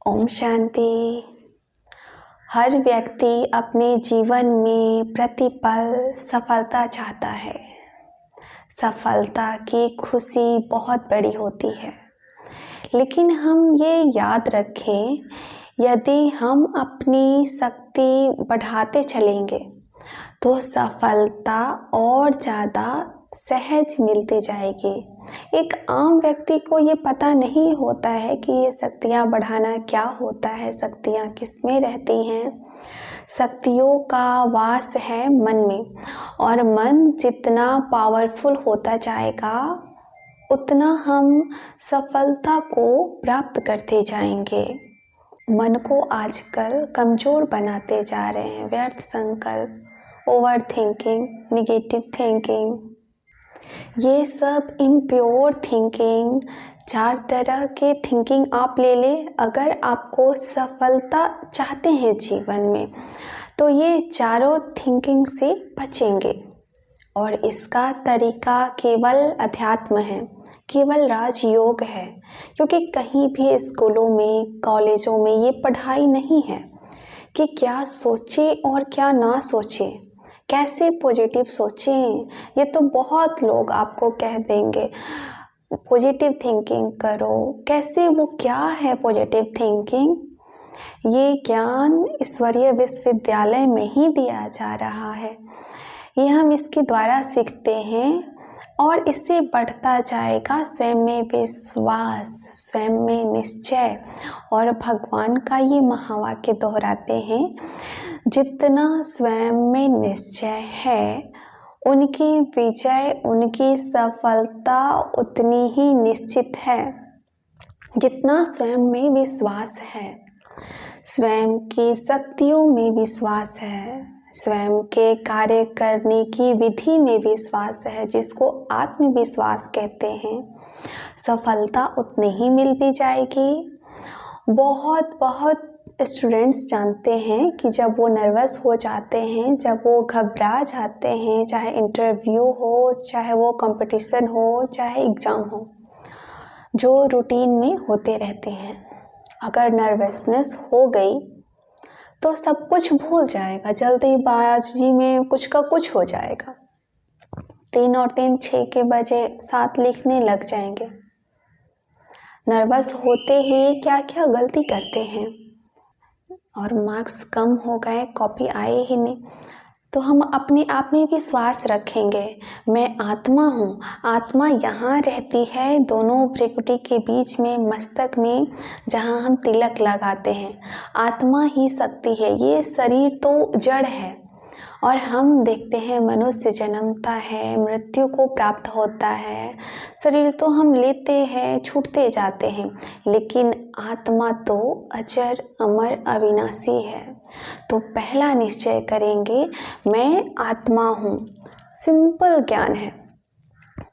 ओम शांति। हर व्यक्ति अपने जीवन में प्रतिपल सफलता चाहता है। सफलता की खुशी बहुत बड़ी होती है, लेकिन हम ये याद रखें, यदि हम अपनी शक्ति बढ़ाते चलेंगे तो सफलता और ज़्यादा सहज मिलती जाएगी। एक आम व्यक्ति को ये पता नहीं होता है कि ये शक्तियाँ बढ़ाना क्या होता है, शक्तियाँ किसमें रहती हैं। शक्तियों का वास है मन में, और मन जितना पावरफुल होता जाएगा उतना हम सफलता को प्राप्त करते जाएंगे। मन को आजकल कमज़ोर बनाते जा रहे हैं व्यर्थ संकल्प, ओवर थिंकिंग, निगेटिव थिंकिंग, ये सब इम्प्योर थिंकिंग। 4 तरह के थिंकिंग आप ले लें। अगर आपको सफलता चाहते हैं जीवन में तो ये चारों थिंकिंग से बचेंगे, और इसका तरीका केवल अध्यात्म है, केवल राजयोग है। क्योंकि कहीं भी स्कूलों में, कॉलेजों में ये पढ़ाई नहीं है कि क्या सोचें और क्या ना सोचें, कैसे पॉजिटिव सोचें। ये तो बहुत लोग आपको कह देंगे पॉजिटिव थिंकिंग करो। कैसे, वो क्या है पॉजिटिव थिंकिंग? ये ज्ञान ईश्वरीय विश्वविद्यालय में ही दिया जा रहा है। ये हम इसके द्वारा सीखते हैं, और इससे बढ़ता जाएगा स्वयं में विश्वास, स्वयं में निश्चय। और भगवान का ये महावाक्य दोहराते हैं, जितना स्वयं में निश्चय है उनकी विजय, उनकी सफलता उतनी ही निश्चित है। जितना स्वयं में विश्वास है, स्वयं की शक्तियों में विश्वास है, स्वयं के कार्य करने की विधि में विश्वास है, जिसको आत्मविश्वास कहते हैं, सफलता उतनी ही मिलती जाएगी। बहुत स्टूडेंट्स जानते हैं कि जब वो नर्वस हो जाते हैं, जब वो घबरा जाते हैं, चाहे इंटरव्यू हो, चाहे वो कंपटीशन हो, चाहे एग्ज़ाम हो, जो रूटीन में होते रहते हैं, अगर नर्वसनेस हो गई तो सब कुछ भूल जाएगा, जल्दीबाजी में कुछ का कुछ हो जाएगा। 3 और 3 6 के बजे 7 लिखने लग जाएंगे। नर्वस होते ही क्या क्या गलती करते हैं, और मार्क्स कम हो गए, कॉपी आए ही नहीं। तो हम अपने आप में विश्वास रखेंगे, मैं आत्मा हूँ, आत्मा यहाँ रहती है दोनों भ्रिकुटी के बीच में, मस्तक में, जहाँ हम तिलक लगाते हैं। आत्मा ही शक्ति है, ये शरीर तो जड़ है। और हम देखते हैं मनुष्य जन्मता है, मृत्यु को प्राप्त होता है, शरीर तो हम लेते हैं, छूटते जाते हैं, लेकिन आत्मा तो अजर अमर अविनाशी है। तो पहला निश्चय करेंगे, मैं आत्मा हूँ। सिंपल ज्ञान है,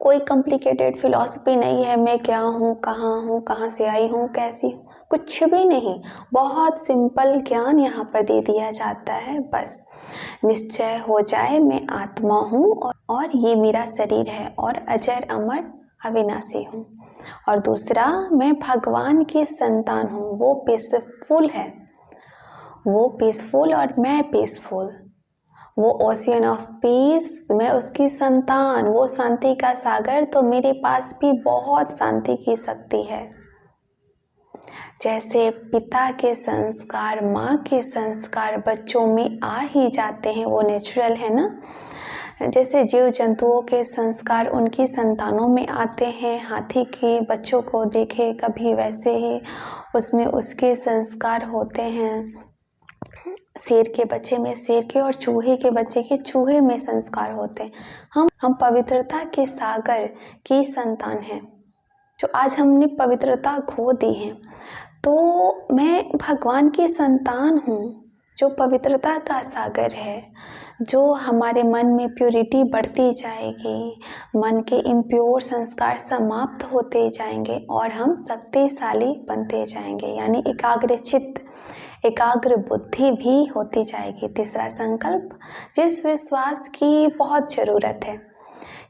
कोई कॉम्प्लिकेटेड फिलॉसफी नहीं है। मैं क्या हूँ, कहाँ से आई हूँ, कैसी हूँ, कुछ भी नहीं। बहुत सिंपल ज्ञान यहाँ पर दे दिया जाता है। बस निश्चय हो जाए, मैं आत्मा हूँ और ये मेरा शरीर है, और अजर अमर अविनाशी हूँ। और दूसरा, मैं भगवान की संतान हूँ। वो पीसफुल है, वो पीसफुल और मैं पीसफुल। वो ओशियन ऑफ पीस, मैं उसकी संतान, वो शांति का सागर। तो मेरे पास भी बहुत शांति की शक्ति है। जैसे पिता के संस्कार, माँ के संस्कार बच्चों में आ ही जाते हैं, वो नेचुरल है ना। जैसे जीव जंतुओं के संस्कार उनकी संतानों में आते हैं, हाथी के बच्चों को देखे कभी, वैसे ही उसमें उसके संस्कार होते हैं। शेर के बच्चे में शेर के, और चूहे के बच्चे के चूहे में संस्कार होते हैं। हम पवित्रता के सागर की संतान हैं, जो आज हमने पवित्रता खो दी है। तो मैं भगवान की संतान हूँ, जो पवित्रता का सागर है, जो हमारे मन में प्योरिटी बढ़ती जाएगी, मन के इम्प्योर संस्कार समाप्त होते जाएंगे, और हम शक्तिशाली बनते जाएंगे, यानी एकाग्रचित्त, एकाग्र बुद्धि भी होती जाएगी। तीसरा संकल्प, जिस विश्वास की बहुत ज़रूरत है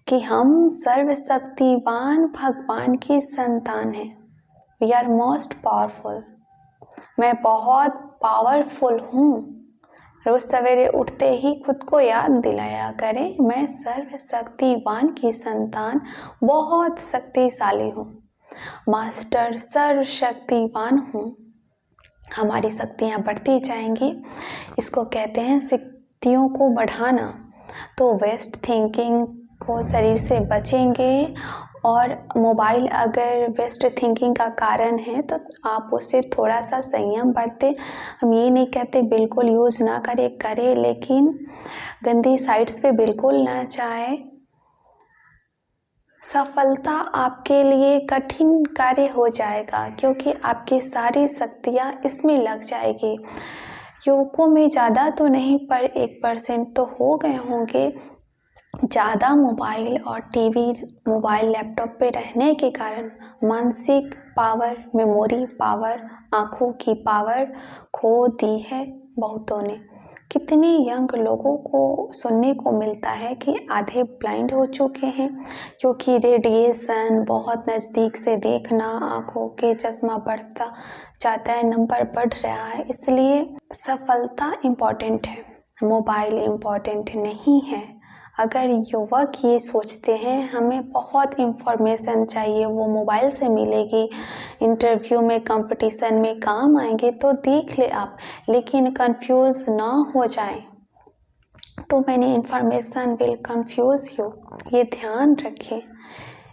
कि हम सर्वशक्तिवान भगवान की संतान हैं। We are most powerful. मैं बहुत पावरफुल हूँ। रोज सवेरे उठते ही खुद को याद दिलाया करें, मैं सर्वशक्तिवान की संतान बहुत शक्तिशाली हूँ, मास्टर सर्वशक्तिवान हूँ। हमारी शक्तियाँ बढ़ती जाएंगी। इसको कहते हैं शक्तियों को बढ़ाना। तो वेस्ट थिंकिंग को शरीर से बचेंगे। और मोबाइल अगर वेस्ट थिंकिंग का कारण है तो आप उससे थोड़ा सा संयम बरतें। हम ये नहीं कहते बिल्कुल यूज़ ना करें, लेकिन गंदी साइट्स पे बिल्कुल ना जाए। सफलता आपके लिए कठिन कार्य हो जाएगा क्योंकि आपकी सारी शक्तियाँ इसमें लग जाएगी। युवकों में ज़्यादा तो नहीं पर 1% तो हो गए होंगे ज़्यादा मोबाइल और टीवी, मोबाइल लैपटॉप पे रहने के कारण मानसिक पावर, मेमोरी पावर, आँखों की पावर खो दी है बहुतों ने। कितने यंग लोगों को सुनने को मिलता है कि आधे ब्लाइंड हो चुके हैं क्योंकि रेडिएशन, बहुत नज़दीक से देखना, आँखों के चश्मा बढ़ता जाता है, नंबर बढ़ रहा है। इसलिए सफलता इम्पॉर्टेंट है, मोबाइल इम्पॉर्टेंट नहीं है। अगर युवक ये सोचते हैं हमें बहुत इन्फॉर्मेशन चाहिए, वो मोबाइल से मिलेगी, इंटरव्यू में, कंपटीशन में काम आएंगे तो देख ले आप, लेकिन कंफ्यूज ना हो जाए। Too many information will confuse you, ये ध्यान रखें।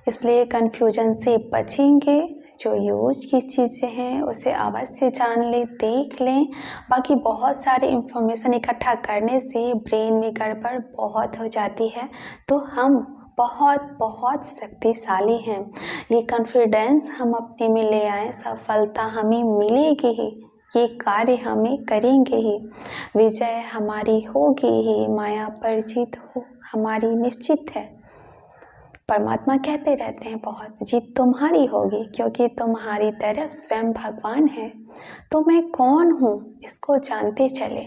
इसलिए कंफ्यूजन से बचेंगे। जो यूज की चीज़ें हैं उसे अवश्य जान लें, देख लें। बाकी बहुत सारे इंफॉर्मेशन इकट्ठा करने से ब्रेन में गड़बड़ बहुत हो जाती है। तो हम बहुत शक्तिशाली हैं। ये कॉन्फिडेंस हम अपने में ले आए, सफलता हमें मिलेगी ही, ये कार्य हमें करेंगे ही, विजय हमारी होगी ही, माया पर जीत हो हमारी निश्चित है। परमात्मा कहते रहते हैं बहुत, जीत तुम्हारी होगी क्योंकि तुम्हारी तरफ स्वयं भगवान है। तो मैं कौन हूँ इसको जानते चले।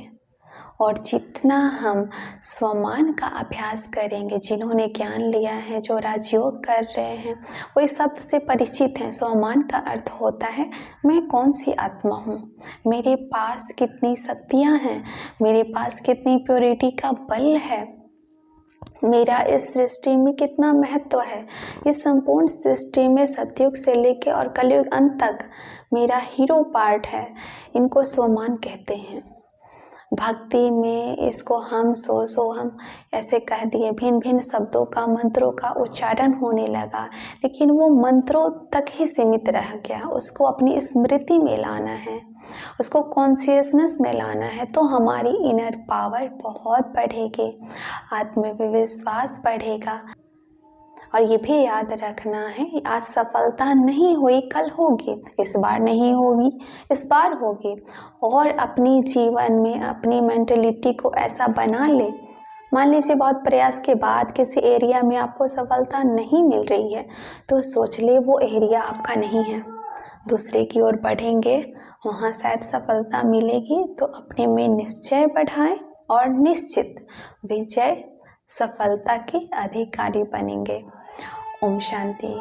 और जितना हम स्वमान का अभ्यास करेंगे, जिन्होंने ज्ञान लिया है, जो राजयोग कर रहे हैं, वो इस शब्द से परिचित हैं। स्वमान का अर्थ होता है मैं कौन सी आत्मा हूँ, मेरे पास कितनी शक्तियाँ हैं, मेरे पास कितनी प्योरिटी का बल है, मेरा इस सृष्टि में कितना महत्व है। इस संपूर्ण सृष्टि में सतयुग से लेकर और कलयुग अंत तक मेरा हीरो पार्ट है। इनको स्वमान कहते हैं। भक्ति में इसको हम सो हम ऐसे कह दिए, भिन्न भिन्न शब्दों का, मंत्रों का उच्चारण होने लगा, लेकिन वो मंत्रों तक ही सीमित रह गया। उसको अपनी स्मृति में लाना है, उसको कॉन्शियसनेस में लाना है, तो हमारी इनर पावर बहुत बढ़ेगी, आत्मविश्वास बढ़ेगा। और ये भी याद रखना है, आज सफलता नहीं हुई कल होगी, इस बार नहीं होगी इस बार होगी। और अपनी जीवन में अपनी मेंटलिटी को ऐसा बना ले। मान लीजिए बहुत प्रयास के बाद किसी एरिया में आपको सफलता नहीं मिल रही है तो सोच ले वो एरिया आपका नहीं है, दूसरे की ओर बढ़ेंगे, वहाँ शायद सफलता मिलेगी। तो अपने में निश्चय बढ़ाएं और निश्चित विजय, सफलता के अधिकारी बनेंगे। ओम शांति।